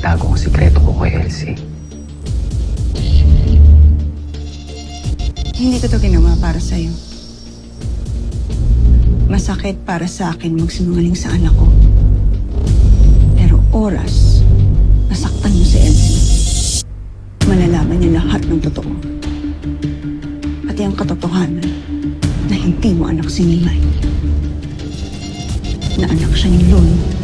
itago ang sikreto ko kay Elsie. Hindi ko to ginawa para sa'yo. Masakit para sa akin magsinungaling sa anak ko. Pero oras, nasaktan mo si Elsie. Malalaman niya lahat ng totoo. Pati ang katotohanan na hindi mo anak si Nimay. Na anak siya ni Lolo